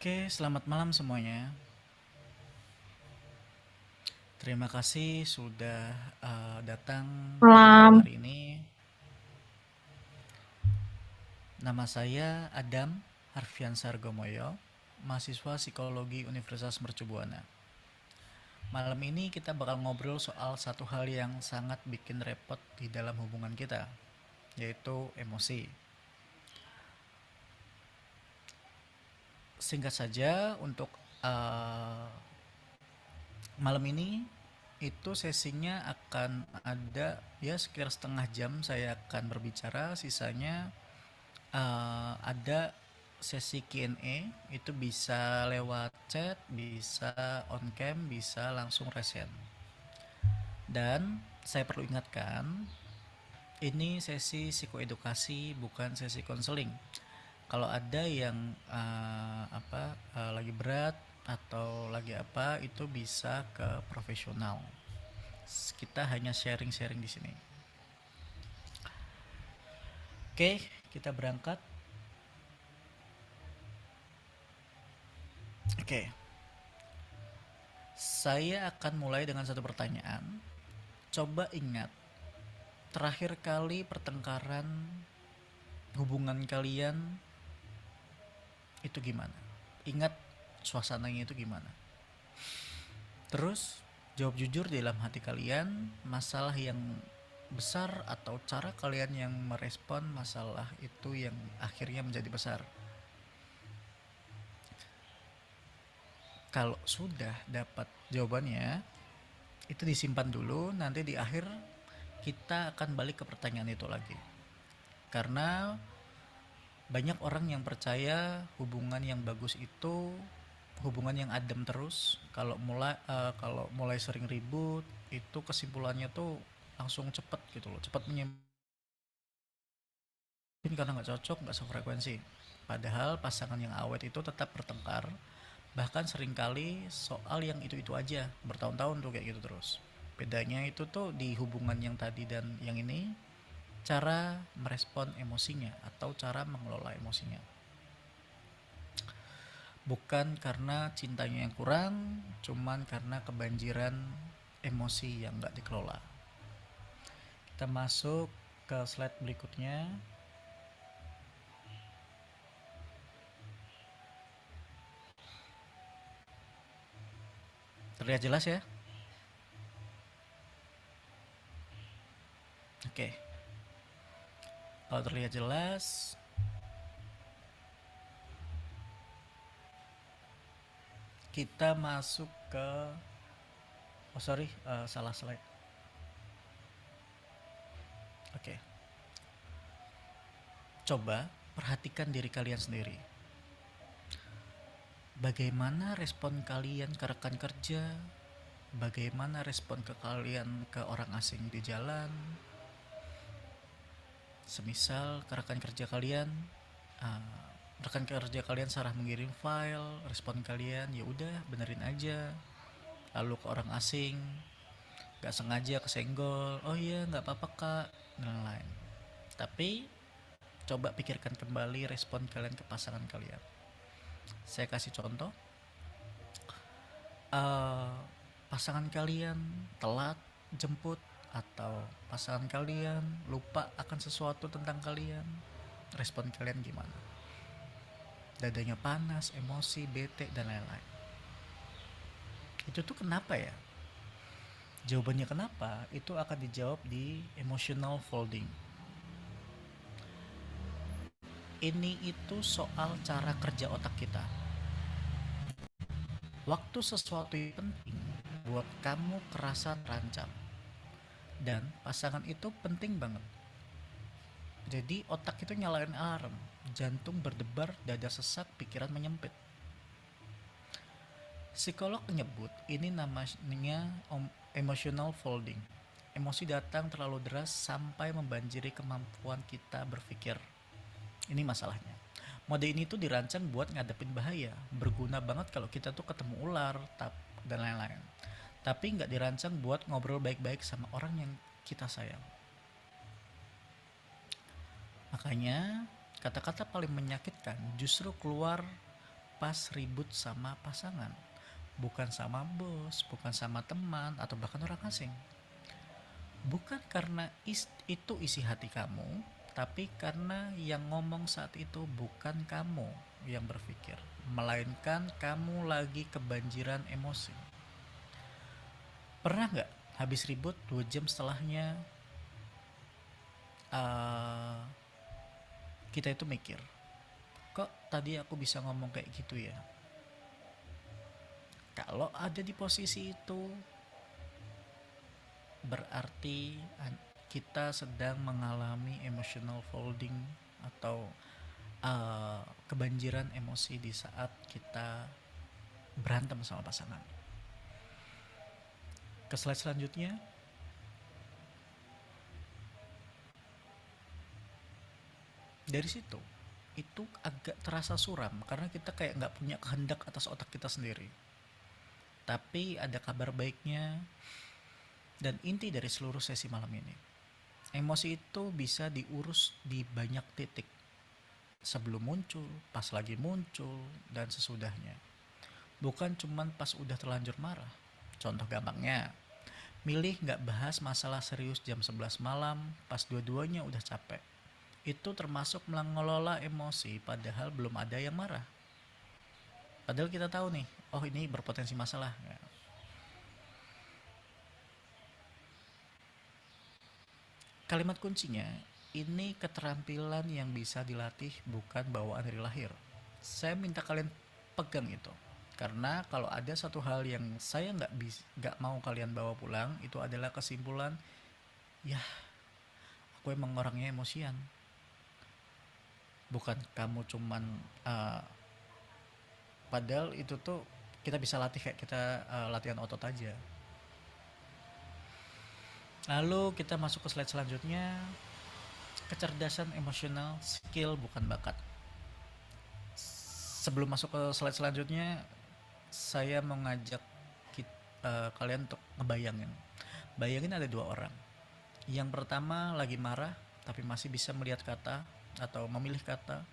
Oke, selamat malam semuanya. Terima kasih sudah datang pada malam Malam. hari ini. Nama saya Adam Harfiansar Gomoyo, mahasiswa psikologi Universitas Mercu Buana. Malam ini kita bakal ngobrol soal satu hal yang sangat bikin repot di dalam hubungan kita, yaitu emosi. Singkat saja, untuk eh, malam ini itu sesinya akan ada ya sekitar setengah jam saya akan berbicara, sisanya ada sesi Q&A, itu bisa lewat chat, bisa on cam, bisa langsung resen. Dan saya perlu ingatkan, ini sesi psikoedukasi bukan sesi konseling. Kalau ada yang lagi berat atau lagi apa itu bisa ke profesional. Kita hanya sharing-sharing di sini. Oke, kita berangkat. Oke, saya akan mulai dengan satu pertanyaan. Coba ingat, terakhir kali pertengkaran hubungan kalian itu gimana? Ingat suasananya itu gimana? Terus jawab jujur di dalam hati kalian, masalah yang besar atau cara kalian yang merespon masalah itu yang akhirnya menjadi besar. Kalau sudah dapat jawabannya, itu disimpan dulu, nanti di akhir kita akan balik ke pertanyaan itu lagi. Karena banyak orang yang percaya hubungan yang bagus itu hubungan yang adem terus. Kalau mulai sering ribut itu kesimpulannya tuh langsung cepet gitu loh, cepet menyimpulkan karena nggak cocok, nggak sefrekuensi. Padahal pasangan yang awet itu tetap bertengkar, bahkan seringkali soal yang itu-itu aja, bertahun-tahun tuh kayak gitu terus. Bedanya itu tuh di hubungan yang tadi dan yang ini, cara merespon emosinya atau cara mengelola emosinya. Bukan karena cintanya yang kurang, cuman karena kebanjiran emosi yang nggak dikelola. Kita masuk ke slide berikutnya. Terlihat jelas ya? Oke, kalau terlihat jelas, kita masuk ke oh sorry, salah slide. Oke, coba perhatikan diri kalian sendiri. Bagaimana respon kalian ke rekan kerja? Bagaimana respon ke kalian ke orang asing di jalan? Semisal ke rekan kerja kalian, uh, rekan kerja kalian salah mengirim file, respon kalian ya udah benerin aja. Lalu ke orang asing, nggak sengaja kesenggol, oh iya nggak apa-apa kak, dan lain-lain. Tapi coba pikirkan kembali respon kalian ke pasangan kalian. Saya kasih contoh, uh, pasangan kalian telat jemput atau pasangan kalian lupa akan sesuatu tentang kalian, respon kalian gimana? Dadanya panas, emosi, bete, dan lain-lain. Itu tuh kenapa ya? Jawabannya kenapa itu akan dijawab di emotional folding. Ini itu soal cara kerja otak kita. Waktu sesuatu yang penting buat kamu kerasa terancam, dan pasangan itu penting banget. Jadi otak itu nyalain alarm, jantung berdebar, dada sesak, pikiran menyempit. Psikolog menyebut ini namanya emotional folding. Emosi datang terlalu deras sampai membanjiri kemampuan kita berpikir. Ini masalahnya. Mode ini tuh dirancang buat ngadepin bahaya, berguna banget kalau kita tuh ketemu ular, dan lain-lain. Tapi nggak dirancang buat ngobrol baik-baik sama orang yang kita sayang. Makanya kata-kata paling menyakitkan justru keluar pas ribut sama pasangan, bukan sama bos, bukan sama teman, atau bahkan orang asing. Bukan karena itu isi hati kamu, tapi karena yang ngomong saat itu bukan kamu yang berpikir, melainkan kamu lagi kebanjiran emosi. Pernah nggak habis ribut 2 jam setelahnya eh, kita itu mikir, kok tadi aku bisa ngomong kayak gitu ya? Kalau ada di posisi itu, berarti kita sedang mengalami emotional folding atau kebanjiran emosi di saat kita berantem sama pasangan. Ke slide selanjutnya. Dari situ itu agak terasa suram karena kita kayak nggak punya kehendak atas otak kita sendiri. Tapi ada kabar baiknya dan inti dari seluruh sesi malam ini. Emosi itu bisa diurus di banyak titik. Sebelum muncul, pas lagi muncul, dan sesudahnya. Bukan cuman pas udah terlanjur marah. Contoh gampangnya, milih nggak bahas masalah serius jam 11 malam pas dua-duanya udah capek. Itu termasuk mengelola emosi padahal belum ada yang marah. Padahal kita tahu nih, oh ini berpotensi masalah. Ya. Kalimat kuncinya, ini keterampilan yang bisa dilatih bukan bawaan dari lahir. Saya minta kalian pegang itu. Karena kalau ada satu hal yang saya nggak mau kalian bawa pulang, itu adalah kesimpulan, ya aku emang orangnya emosian. Bukan kamu cuman uh, padahal itu tuh kita bisa latih kayak kita latihan otot aja. Lalu kita masuk ke slide selanjutnya, kecerdasan emosional, skill bukan bakat. Sebelum masuk ke slide selanjutnya, saya mau ngajak kalian untuk ngebayangin. Bayangin ada 2 orang. Yang pertama lagi marah, tapi masih bisa melihat kata atau memilih kata.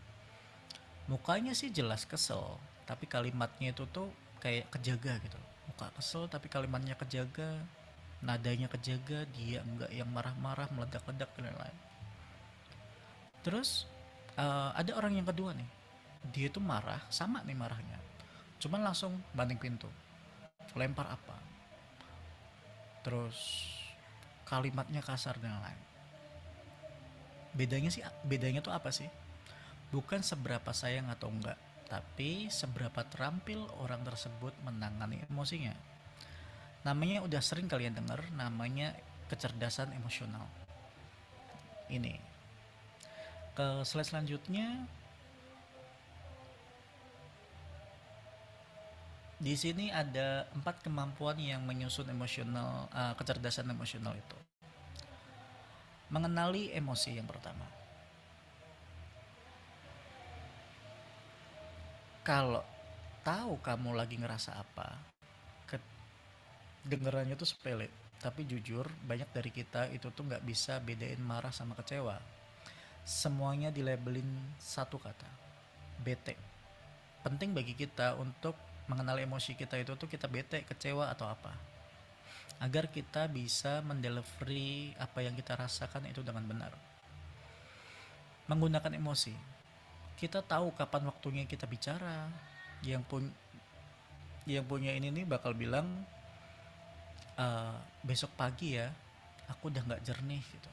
Mukanya sih jelas kesel, tapi kalimatnya itu tuh kayak kejaga gitu. Muka kesel tapi kalimatnya kejaga, nadanya kejaga, dia enggak yang marah-marah, meledak-ledak dan lain-lain. Terus ada orang yang kedua nih, dia tuh marah, sama nih marahnya, cuman langsung banting pintu, lempar apa, terus kalimatnya kasar dan lain. Bedanya tuh apa sih? Bukan seberapa sayang atau enggak, tapi seberapa terampil orang tersebut menangani emosinya. Namanya udah sering kalian dengar, namanya kecerdasan emosional. Ini. Ke slide selanjutnya. Di sini ada 4 kemampuan yang menyusun kecerdasan emosional itu. Mengenali emosi yang pertama. Kalau tahu kamu lagi ngerasa apa, dengerannya tuh sepele. Tapi jujur, banyak dari kita itu tuh nggak bisa bedain marah sama kecewa. Semuanya dilabelin satu kata, bete. Penting bagi kita untuk mengenal emosi kita itu tuh kita bete, kecewa atau apa, agar kita bisa mendelivery apa yang kita rasakan itu dengan benar. Menggunakan emosi, kita tahu kapan waktunya kita bicara. Yang punya ini nih bakal bilang, besok pagi ya, aku udah nggak jernih gitu.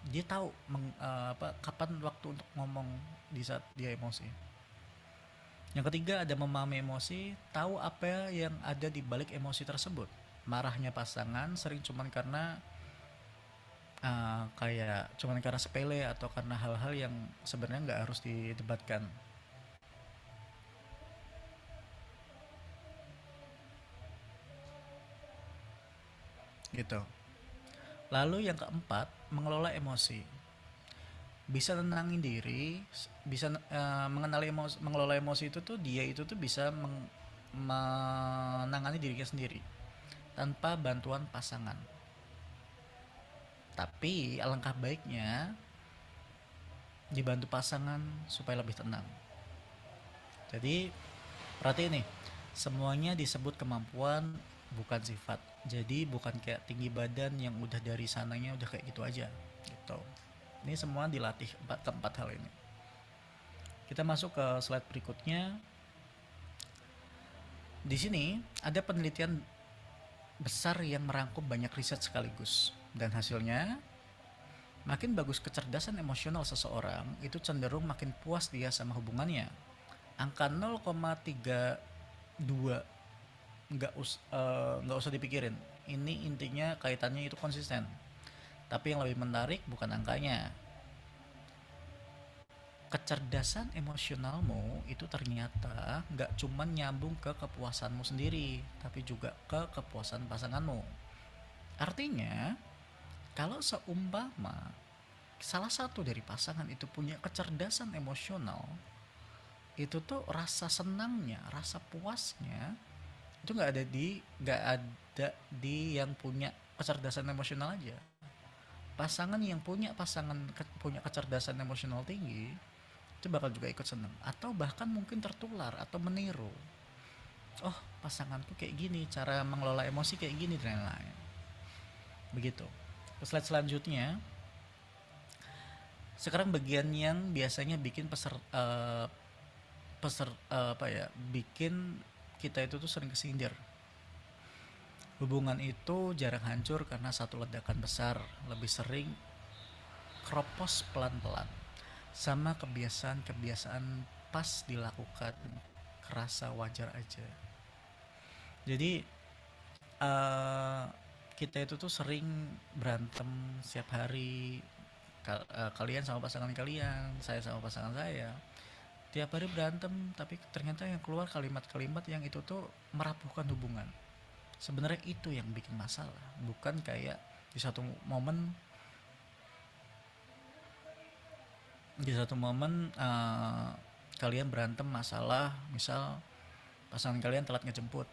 Dia tahu kapan waktu untuk ngomong di saat dia emosi. Yang ketiga ada memahami emosi, tahu apa yang ada di balik emosi tersebut. Marahnya pasangan sering cuman karena cuman karena sepele atau karena hal-hal yang sebenarnya nggak harus didebatkan. Gitu. Lalu yang keempat, mengelola emosi. Bisa tenangin diri, bisa mengelola emosi itu tuh dia itu tuh bisa menangani dirinya sendiri tanpa bantuan pasangan. Tapi alangkah baiknya dibantu pasangan supaya lebih tenang. Jadi Berarti ini semuanya disebut kemampuan, bukan sifat. Jadi bukan kayak tinggi badan yang udah dari sananya udah kayak gitu aja gitu. Ini semua dilatih keempat hal ini. Kita masuk ke slide berikutnya. Di sini ada penelitian besar yang merangkum banyak riset sekaligus, dan hasilnya makin bagus kecerdasan emosional seseorang itu cenderung makin puas dia sama hubungannya. Angka 0,32 nggak usah dipikirin. Ini intinya kaitannya itu konsisten. Tapi yang lebih menarik bukan angkanya. Kecerdasan emosionalmu itu ternyata nggak cuma nyambung ke kepuasanmu sendiri, tapi juga ke kepuasan pasanganmu. Artinya, kalau seumpama salah satu dari pasangan itu punya kecerdasan emosional, itu tuh rasa senangnya, rasa puasnya itu nggak ada di yang punya kecerdasan emosional aja. Pasangan yang punya kecerdasan emosional tinggi itu bakal juga ikut seneng, atau bahkan mungkin tertular atau meniru. Oh, pasanganku kayak gini, cara mengelola emosi kayak gini, dan lain-lain. Begitu. Slide selanjutnya, sekarang bagian yang biasanya bikin bikin kita itu tuh sering kesindir. Hubungan itu jarang hancur karena satu ledakan besar, lebih sering keropos pelan-pelan. Sama kebiasaan-kebiasaan pas dilakukan, kerasa wajar aja. Jadi eh kita itu tuh sering berantem setiap hari. Kalian sama pasangan kalian, saya sama pasangan saya. Tiap hari berantem, tapi ternyata yang keluar kalimat-kalimat yang itu tuh merapuhkan hubungan. Sebenarnya itu yang bikin masalah, bukan kayak di satu momen di satu momen kalian berantem masalah, misal pasangan kalian telat ngejemput,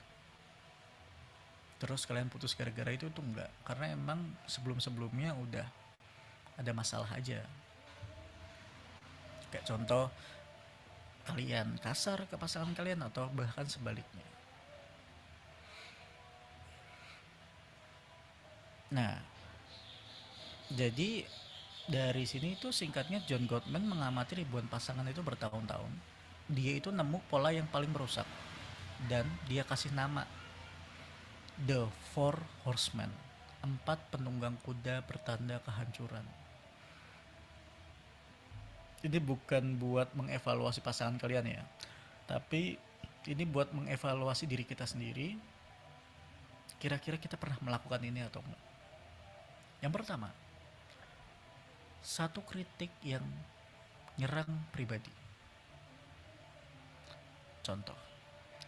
terus kalian putus gara-gara itu tuh enggak, karena emang sebelum-sebelumnya udah ada masalah aja. Kayak contoh, kalian kasar ke pasangan kalian atau bahkan sebaliknya. Nah, jadi dari sini tuh singkatnya, John Gottman mengamati ribuan pasangan itu bertahun-tahun. Dia itu nemu pola yang paling merusak, dan dia kasih nama The Four Horsemen, empat penunggang kuda bertanda kehancuran. Ini bukan buat mengevaluasi pasangan kalian ya, tapi ini buat mengevaluasi diri kita sendiri. Kira-kira kita pernah melakukan ini atau enggak? Yang pertama, satu kritik yang nyerang pribadi. Contoh,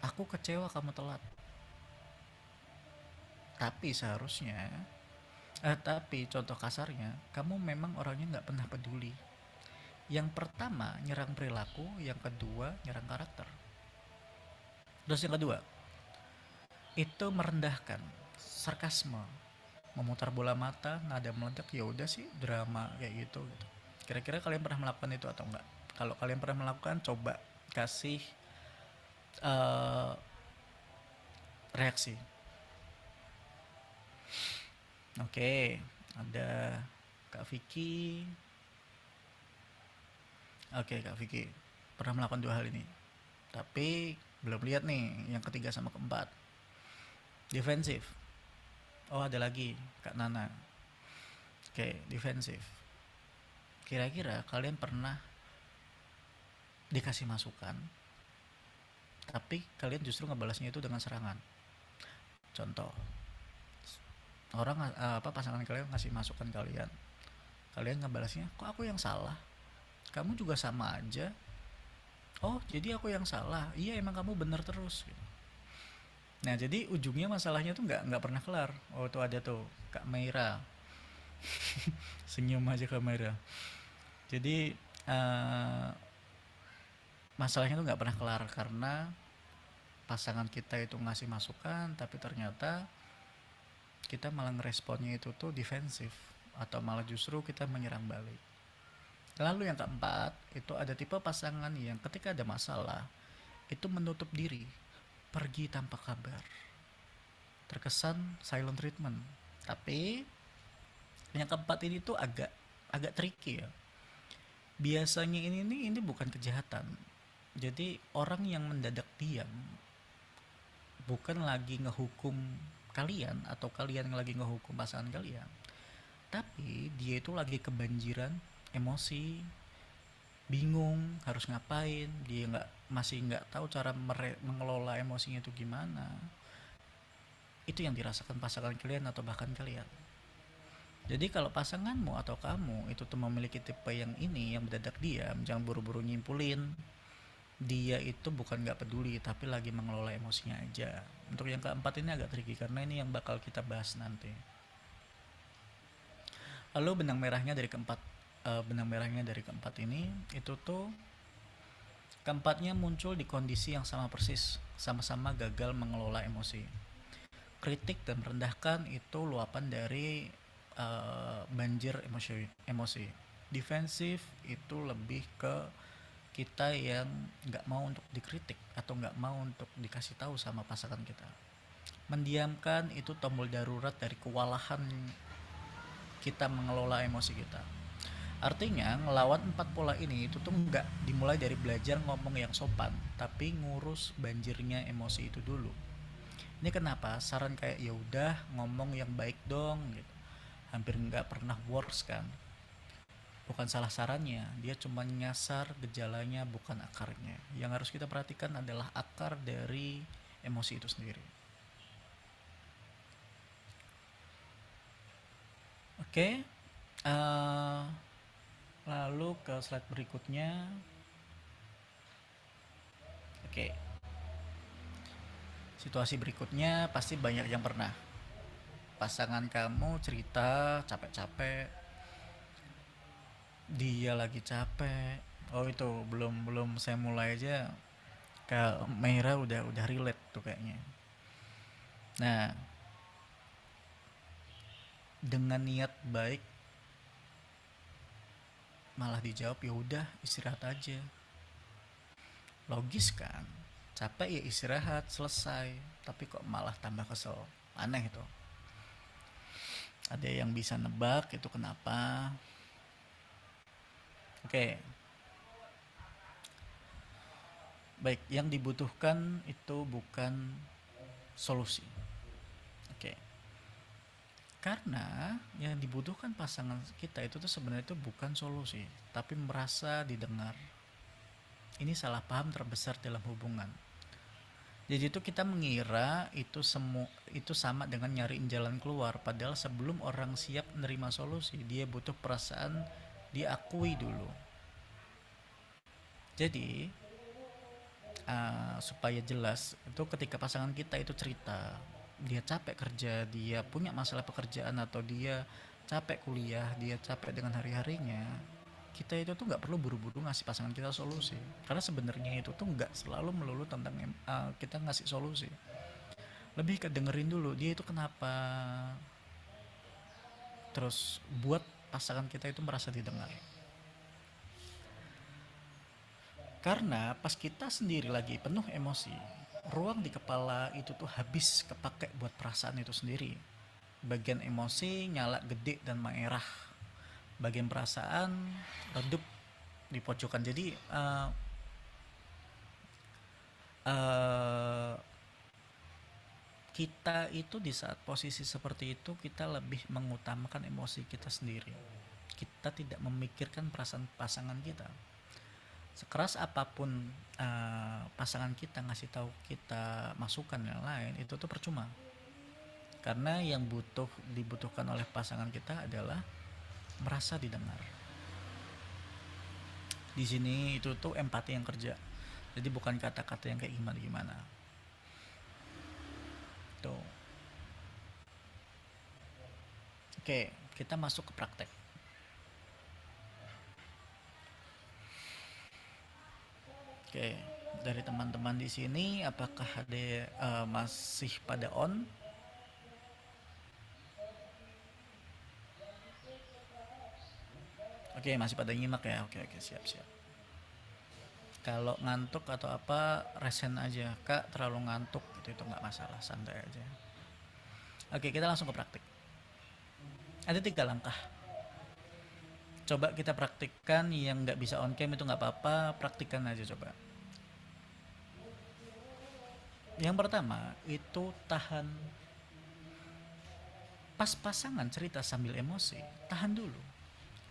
aku kecewa kamu telat. Tapi seharusnya, tapi contoh kasarnya, kamu memang orangnya nggak pernah peduli. Yang pertama nyerang perilaku, yang kedua nyerang karakter. Terus yang kedua, itu merendahkan, sarkasme, memutar bola mata, nada meledak, ya udah sih drama kayak gitu. Kira-kira kalian pernah melakukan itu atau enggak? Kalau kalian pernah melakukan, coba kasih eh, reaksi. Oke, ada Kak Vicky. Oke, Kak Vicky pernah melakukan dua hal ini, tapi belum lihat nih yang ketiga sama keempat. Defensif. Oh, ada lagi Kak Nana. Oke, defensif. Kira-kira kalian pernah dikasih masukan, tapi kalian justru ngebalasnya itu dengan serangan. Contoh, pasangan kalian ngasih masukan kalian, kalian ngebalasnya, kok aku yang salah? Kamu juga sama aja. Oh, jadi aku yang salah? Iya, emang kamu bener terus gitu. Nah, jadi ujungnya masalahnya tuh nggak pernah kelar. Oh, tuh ada tuh Kak Meira. Senyum aja Kak Meira. Jadi masalahnya tuh nggak pernah kelar karena pasangan kita itu ngasih masukan, tapi ternyata kita malah ngeresponnya itu tuh defensif, atau malah justru kita menyerang balik. Lalu yang keempat, itu ada tipe pasangan yang ketika ada masalah, itu menutup diri, pergi tanpa kabar. Terkesan silent treatment. Tapi yang keempat ini tuh agak agak tricky ya. Biasanya ini bukan kejahatan. Jadi orang yang mendadak diam bukan lagi ngehukum kalian atau kalian lagi ngehukum pasangan kalian, tapi dia itu lagi kebanjiran emosi, bingung harus ngapain, dia masih nggak tahu cara mengelola emosinya itu gimana. Itu yang dirasakan pasangan kalian atau bahkan kalian. Jadi kalau pasanganmu atau kamu itu tuh memiliki tipe yang ini, yang mendadak diam, jangan buru-buru nyimpulin dia itu bukan nggak peduli tapi lagi mengelola emosinya aja. Untuk yang keempat ini agak tricky karena ini yang bakal kita bahas nanti. Lalu benang merahnya dari keempat ini itu tuh keempatnya muncul di kondisi yang sama persis, sama-sama gagal mengelola emosi. Kritik dan merendahkan itu luapan dari banjir emosi. Defensif itu lebih ke kita yang nggak mau untuk dikritik atau nggak mau untuk dikasih tahu sama pasangan kita. Mendiamkan itu tombol darurat dari kewalahan kita mengelola emosi kita. Artinya ngelawan empat pola ini itu tuh nggak dimulai dari belajar ngomong yang sopan, tapi ngurus banjirnya emosi itu dulu. Ini kenapa saran kayak ya udah ngomong yang baik dong gitu. Hampir nggak pernah works kan. Bukan salah sarannya, dia cuma nyasar gejalanya bukan akarnya. Yang harus kita perhatikan adalah akar dari emosi itu sendiri. Oke, uh, lalu ke slide berikutnya. Oke, situasi berikutnya pasti banyak yang pernah. Pasangan kamu cerita capek-capek, dia lagi capek. Oh itu belum belum saya mulai aja, Kak Meira udah relate tuh kayaknya. Nah, dengan niat baik malah dijawab ya udah istirahat aja. Logis kan? Capek ya istirahat, selesai. Tapi kok malah tambah kesel. Aneh itu. Ada yang bisa nebak itu kenapa? Oke. Baik, yang dibutuhkan itu bukan solusi. Oke. Karena yang dibutuhkan pasangan kita itu tuh sebenarnya itu bukan solusi, tapi merasa didengar. Ini salah paham terbesar dalam hubungan. Jadi itu kita mengira itu sama dengan nyariin jalan keluar, padahal sebelum orang siap menerima solusi, dia butuh perasaan diakui dulu. Jadi supaya jelas itu ketika pasangan kita itu cerita dia capek kerja, dia punya masalah pekerjaan atau dia capek kuliah, dia capek dengan hari-harinya, kita itu tuh nggak perlu buru-buru ngasih pasangan kita solusi, karena sebenarnya itu tuh nggak selalu melulu tentang kita ngasih solusi, lebih ke dengerin dulu dia itu kenapa, terus buat pasangan kita itu merasa didengar. Karena pas kita sendiri lagi penuh emosi, ruang di kepala itu tuh habis kepake buat perasaan itu sendiri. Bagian emosi nyala gede dan merah, bagian perasaan redup di pojokan. Jadi uh, kita itu di saat posisi seperti itu kita lebih mengutamakan emosi kita sendiri. Kita tidak memikirkan perasaan pasangan kita. Sekeras apapun pasangan kita ngasih tahu kita masukan yang lain itu tuh percuma. Karena yang dibutuhkan oleh pasangan kita adalah merasa didengar. Di sini itu tuh empati yang kerja. Jadi bukan kata-kata yang kayak gimana-gimana. Tuh. Oke, kita masuk ke praktek. Oke, dari teman-teman di sini apakah ada masih pada on? Oke, masih pada nyimak ya. Oke, siap. Kalau ngantuk atau apa, resen aja. Kak, terlalu ngantuk, itu nggak masalah, santai aja. Oke, kita langsung ke praktik. Ada 3 langkah. Coba kita praktikkan, yang nggak bisa on cam itu nggak apa-apa, praktikkan aja coba. Yang pertama, itu tahan. Pas pasangan cerita sambil emosi, tahan dulu.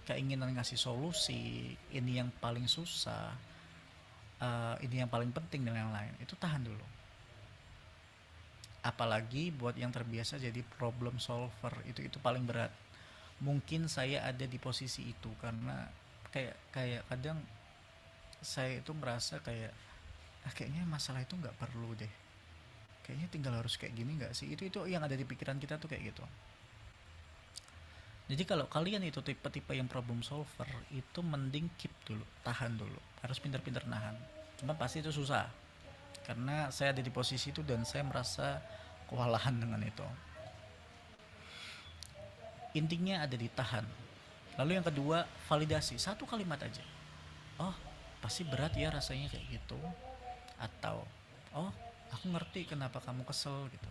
Keinginan ngasih solusi, ini yang paling susah, ini yang paling penting dan lain-lain, itu tahan dulu. Apalagi buat yang terbiasa jadi problem solver, itu paling berat. Mungkin saya ada di posisi itu karena kayak kayak kadang saya itu merasa kayak, kayaknya masalah itu nggak perlu deh, kayaknya tinggal harus kayak gini nggak sih, itu yang ada di pikiran kita tuh kayak gitu. Jadi kalau kalian itu tipe-tipe yang problem solver, itu mending keep dulu, tahan dulu, harus pintar-pintar nahan. Cuma pasti itu susah karena saya ada di posisi itu dan saya merasa kewalahan dengan itu. Intinya ada di tahan. Lalu yang kedua, validasi. Satu kalimat aja. Oh, pasti berat ya rasanya kayak gitu. Atau, oh, aku ngerti kenapa kamu kesel gitu.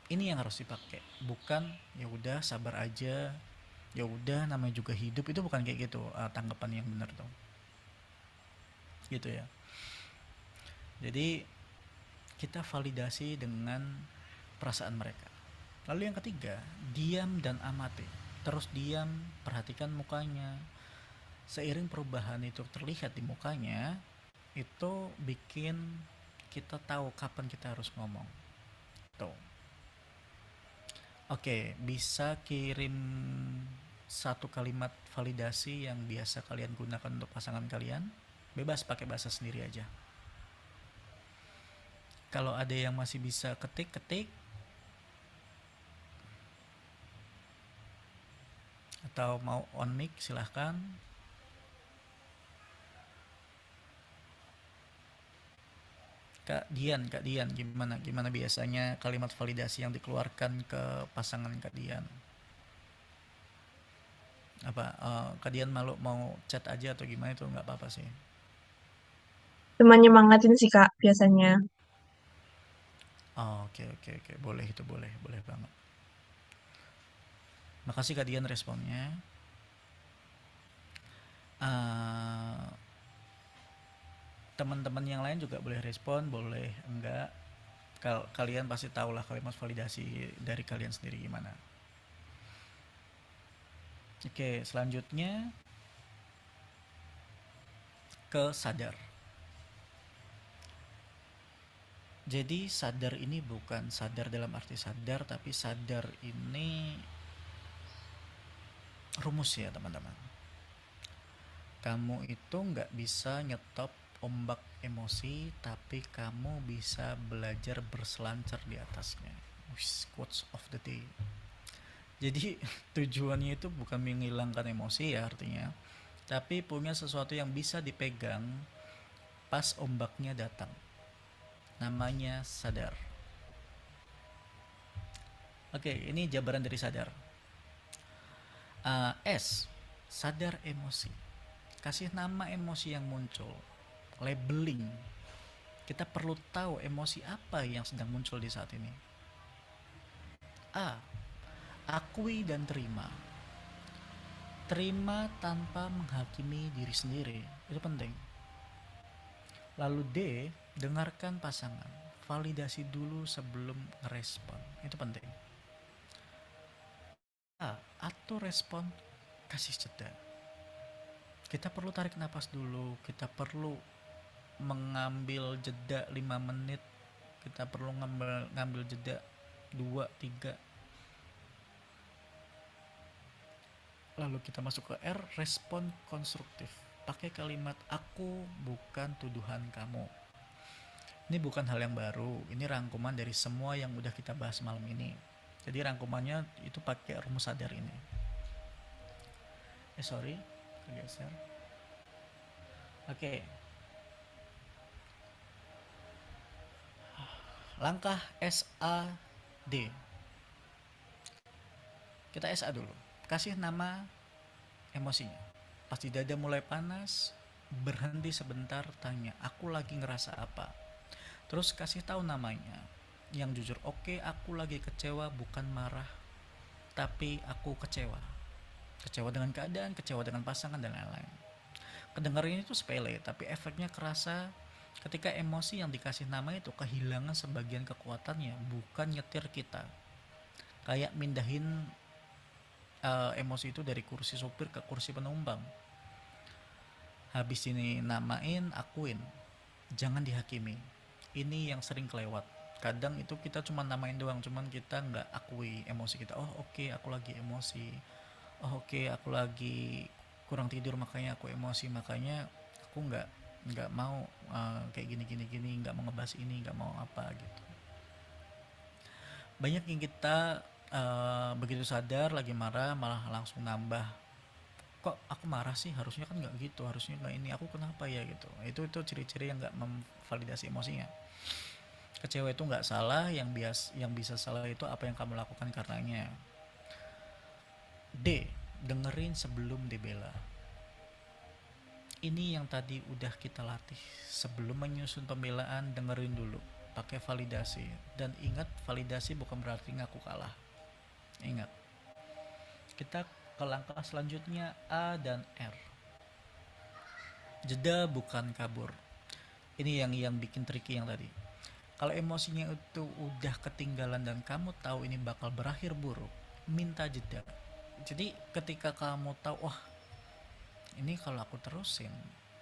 Ini yang harus dipakai. Bukan ya udah sabar aja. Ya udah namanya juga hidup, itu bukan kayak gitu tanggapan yang benar tuh. Gitu ya. Jadi kita validasi dengan perasaan mereka. Lalu yang ketiga, diam dan amati. Terus diam, perhatikan mukanya. Seiring perubahan itu terlihat di mukanya, itu bikin kita tahu kapan kita harus ngomong. Tuh. Oke, bisa kirim satu kalimat validasi yang biasa kalian gunakan untuk pasangan kalian. Bebas pakai bahasa sendiri aja. Kalau ada yang masih bisa ketik-ketik, atau mau on mic silahkan. Kak Dian, gimana biasanya kalimat validasi yang dikeluarkan ke pasangan Kak Dian? Apa Kak Dian malu mau chat aja atau gimana, itu nggak apa-apa sih. Cuma nyemangatin sih Kak biasanya. Oh, oke, boleh, itu boleh banget. Makasih Kak Dian responnya. Eh, Teman-teman yang lain juga boleh respon, boleh enggak. Kalian pasti tahulah kalimat validasi dari kalian sendiri gimana. Oke, selanjutnya ke sadar. Jadi sadar ini bukan sadar dalam arti sadar, tapi sadar ini rumus ya teman-teman. Kamu itu nggak bisa nyetop ombak emosi, tapi kamu bisa belajar berselancar di atasnya. Quotes of the day. Jadi tujuannya itu bukan menghilangkan emosi ya artinya, tapi punya sesuatu yang bisa dipegang pas ombaknya datang. Namanya sadar. Oke, ini jabaran dari sadar. S, sadar emosi. Kasih nama emosi yang muncul. Labeling. Kita perlu tahu emosi apa yang sedang muncul di saat ini. A, akui dan terima. Terima tanpa menghakimi diri sendiri. Itu penting. Lalu D, dengarkan pasangan. Validasi dulu sebelum ngerespon. Itu penting. A, atau respon, kasih jeda. Kita perlu tarik napas dulu, kita perlu mengambil jeda 5 menit, kita perlu ngambil jeda 2, 3. Lalu kita masuk ke R, respon konstruktif. Pakai kalimat aku bukan tuduhan kamu. Ini bukan hal yang baru, ini rangkuman dari semua yang udah kita bahas malam ini. Jadi rangkumannya itu pakai rumus sadar ini. Sorry, kegeser. Oke. Langkah SAD. Kita SA dulu. Kasih nama emosinya. Pas di dada mulai panas, berhenti sebentar, tanya aku lagi ngerasa apa, terus kasih tahu namanya yang jujur. Oke, aku lagi kecewa, bukan marah, tapi aku kecewa. Kecewa dengan keadaan, kecewa dengan pasangan, dan lain-lain. Kedengarannya itu sepele, tapi efeknya kerasa ketika emosi yang dikasih nama itu kehilangan sebagian kekuatannya, bukan nyetir kita. Kayak mindahin emosi itu dari kursi sopir ke kursi penumpang. Habis ini namain, akuin. Jangan dihakimi. Ini yang sering kelewat. Kadang itu kita cuma namain doang, cuman kita nggak akui emosi kita. Oh oke, aku lagi emosi. Oh oke, aku lagi kurang tidur makanya aku emosi. Makanya aku nggak mau kayak gini gini gini, nggak mau ngebahas ini, nggak mau apa gitu. Banyak yang kita begitu sadar lagi marah malah langsung nambah, kok aku marah sih, harusnya kan nggak gitu, harusnya nggak ini, aku kenapa ya gitu. Itu ciri-ciri yang nggak memvalidasi emosinya. Kecewa itu nggak salah, yang bisa salah itu apa yang kamu lakukan karenanya. D, dengerin sebelum dibela. Ini yang tadi udah kita latih. Sebelum menyusun pembelaan, dengerin dulu, pakai validasi. Dan ingat, validasi bukan berarti ngaku kalah. Ingat, kita ke langkah selanjutnya, A dan R. Jeda bukan kabur. Ini yang bikin tricky yang tadi. Kalau emosinya itu udah ketinggalan dan kamu tahu ini bakal berakhir buruk, minta jeda. Jadi ketika kamu tahu, wah ini kalau aku terusin,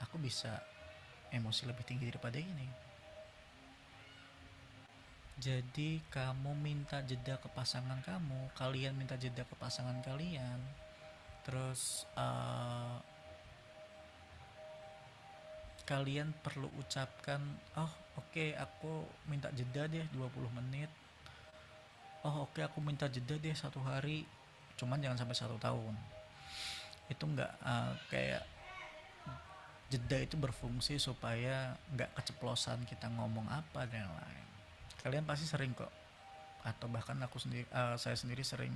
aku bisa emosi lebih tinggi daripada ini. Jadi kamu minta jeda ke pasangan kamu, kalian minta jeda ke pasangan kalian. Terus kalian perlu ucapkan, oh oke, aku minta jeda deh 20 menit. Oh oke, aku minta jeda deh 1 hari, cuman jangan sampai 1 tahun. Itu nggak kayak jeda itu berfungsi supaya nggak keceplosan kita ngomong apa dan lain. Kalian pasti sering kok, atau bahkan saya sendiri sering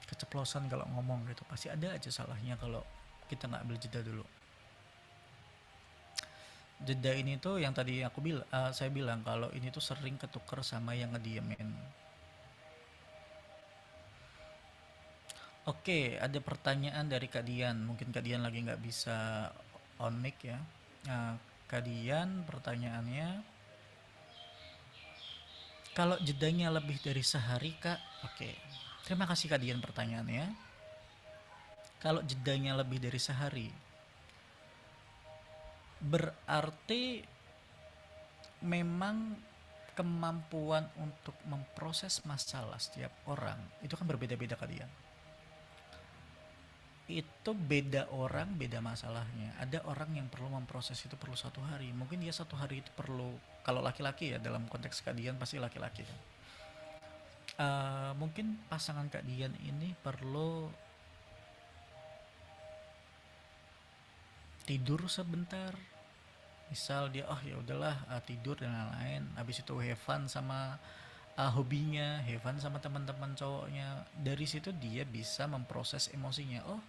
keceplosan kalau ngomong gitu. Pasti ada aja salahnya kalau kita nggak ambil jeda dulu. Jeda ini tuh yang tadi saya bilang kalau ini tuh sering ketuker sama yang ngediemin. Oke, ada pertanyaan dari Kak Dian. Mungkin Kak Dian lagi nggak bisa on mic ya. Nah, Kak Dian pertanyaannya, kalau jedanya lebih dari sehari Kak, oke. Terima kasih Kak Dian pertanyaannya. Kalau jedanya lebih dari sehari, berarti memang kemampuan untuk memproses masalah setiap orang itu kan berbeda-beda Kak Dian. Itu beda orang beda masalahnya. Ada orang yang perlu memproses itu perlu 1 hari, mungkin dia 1 hari itu perlu, kalau laki-laki ya, dalam konteks Kak Dian pasti laki-laki kan. Mungkin pasangan Kak Dian ini perlu tidur sebentar, misal dia oh ya udahlah tidur dan lain-lain, habis itu have fun sama hobinya, have fun sama teman-teman cowoknya. Dari situ dia bisa memproses emosinya. Oh,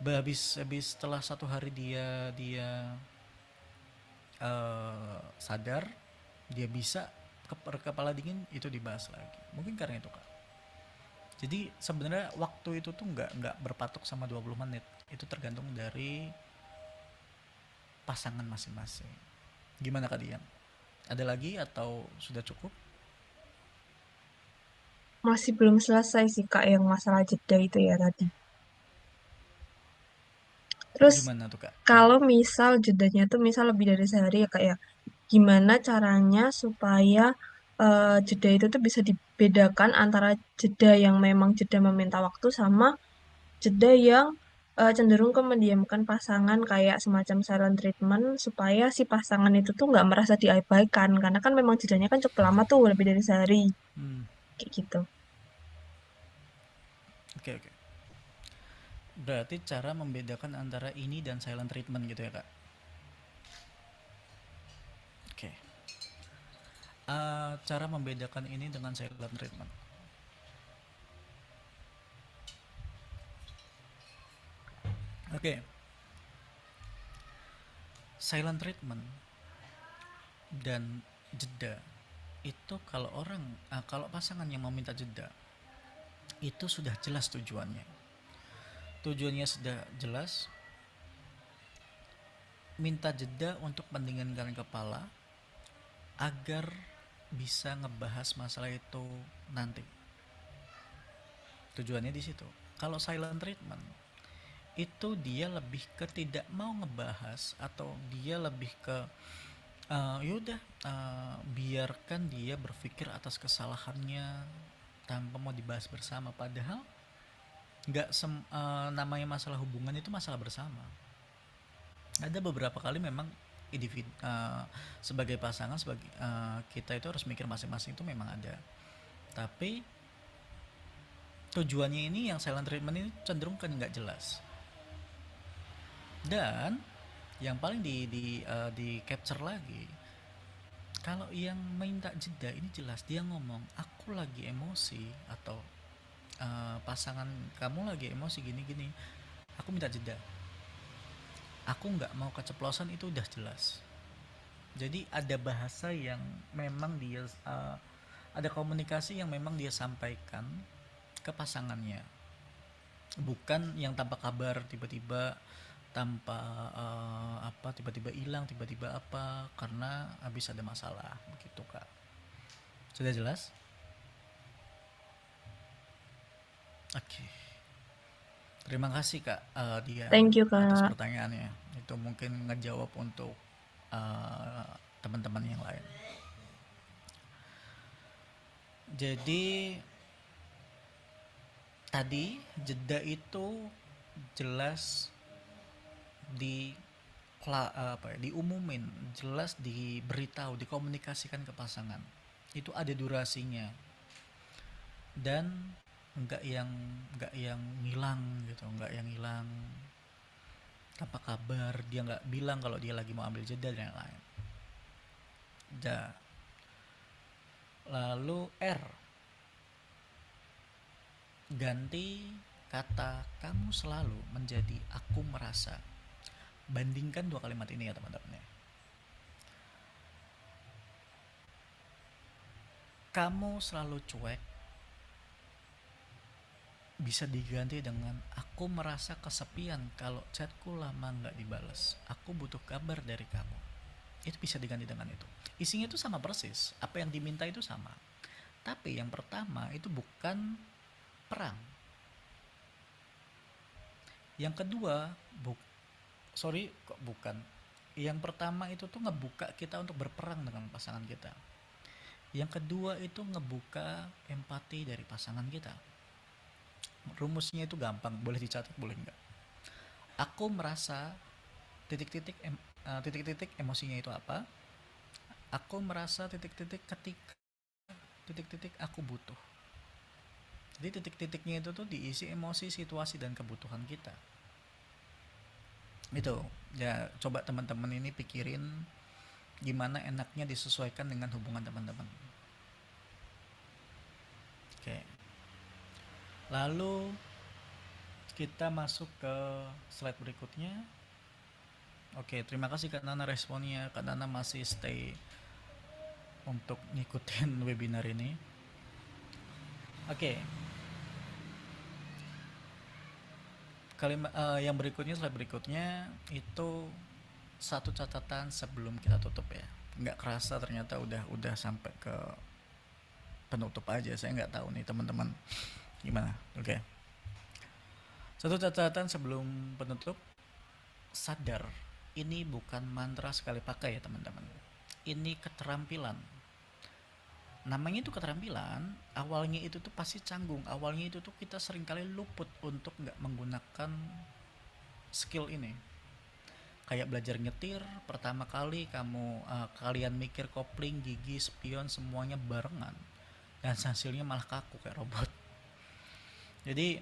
habis setelah 1 hari dia dia sadar, dia bisa kepala dingin, itu dibahas lagi. Mungkin karena itu Kak. Jadi sebenarnya waktu itu tuh nggak berpatok sama 20 menit. Itu tergantung dari pasangan masing-masing. Gimana Kak Dian? Ada lagi atau sudah cukup? Masih belum selesai sih Kak yang masalah jeda itu ya tadi. Terus Gimana tuh Kak? kalau misal jedanya tuh misal lebih dari sehari ya Kak ya, gimana caranya supaya jeda itu tuh bisa dibedakan antara jeda yang memang jeda meminta waktu sama jeda yang cenderung ke mendiamkan pasangan kayak semacam silent treatment supaya si pasangan itu tuh nggak merasa diabaikan karena kan memang jedanya kan cukup lama tuh lebih dari sehari Hmm, kayak gitu. oke oke. Berarti cara membedakan antara ini dan silent treatment gitu ya Kak? Oke. Cara membedakan ini dengan silent treatment. Oke. silent treatment dan jeda itu kalau pasangan yang meminta jeda itu sudah jelas tujuannya sudah jelas, minta jeda untuk mendinginkan kepala agar bisa ngebahas masalah itu nanti. Tujuannya di situ. Kalau silent treatment itu dia lebih ke tidak mau ngebahas, atau dia lebih ke yaudah, biarkan dia berpikir atas kesalahannya tanpa mau dibahas bersama. Padahal nggak namanya masalah hubungan itu masalah bersama. Ada beberapa kali memang individu, sebagai pasangan, sebagai kita itu harus mikir masing-masing, itu memang ada. Tapi tujuannya ini, yang silent treatment ini cenderung kan nggak jelas. Dan yang paling di capture lagi, kalau yang minta jeda ini jelas dia ngomong aku lagi emosi, atau pasangan kamu lagi emosi gini-gini, aku minta jeda, aku nggak mau keceplosan, itu udah jelas. Jadi ada bahasa yang memang dia ada komunikasi yang memang dia sampaikan ke pasangannya, bukan yang tanpa kabar, tiba-tiba tanpa tiba-tiba hilang, tiba-tiba apa, karena habis ada masalah begitu kak. Sudah jelas? Oke, terima kasih kak Dian Thank you, atas Kak. pertanyaannya. Itu mungkin ngejawab untuk uh, teman-teman yang lain. Jadi tadi jeda itu jelas di diumumin, jelas diberitahu, dikomunikasikan ke pasangan. Itu ada durasinya, dan nggak yang ngilang gitu, nggak yang hilang tanpa kabar. Dia nggak bilang kalau dia lagi mau ambil jeda dan lain-lain. Lalu R, ganti kata kamu selalu menjadi aku merasa. Bandingkan dua kalimat ini ya teman-teman ya. Kamu selalu cuek bisa diganti dengan aku merasa kesepian kalau chatku lama nggak dibalas. Aku butuh kabar dari kamu. Itu bisa diganti dengan itu. Isinya itu sama persis. Apa yang diminta itu sama. Tapi yang pertama itu bukan perang. Yang kedua, bukan. Yang pertama itu tuh ngebuka kita untuk berperang dengan pasangan kita. Yang kedua itu ngebuka empati dari pasangan kita. Rumusnya itu gampang, boleh dicatat boleh enggak. Aku merasa titik-titik emosinya itu apa. Aku merasa titik-titik ketika titik-titik aku butuh. Jadi titik-titiknya itu tuh diisi emosi, situasi, dan kebutuhan kita. Itu ya, coba teman-teman ini pikirin gimana enaknya disesuaikan dengan hubungan teman-teman. Oke, lalu kita masuk ke slide berikutnya. Oke, terima kasih Kak Nana responnya. Kak Nana masih stay untuk ngikutin webinar ini. Oke, yang berikutnya, slide berikutnya itu satu catatan sebelum kita tutup ya. Nggak kerasa ternyata udah sampai ke penutup aja. Saya nggak tahu nih teman-teman gimana. Oke, satu catatan sebelum penutup. Sadar, ini bukan mantra sekali pakai ya teman-teman. Ini keterampilan. Namanya itu keterampilan. Awalnya itu tuh pasti canggung. Awalnya itu tuh kita seringkali luput untuk nggak menggunakan skill ini. Kayak belajar nyetir, pertama kali kalian mikir kopling, gigi, spion semuanya barengan, dan hasilnya malah kaku kayak robot. Jadi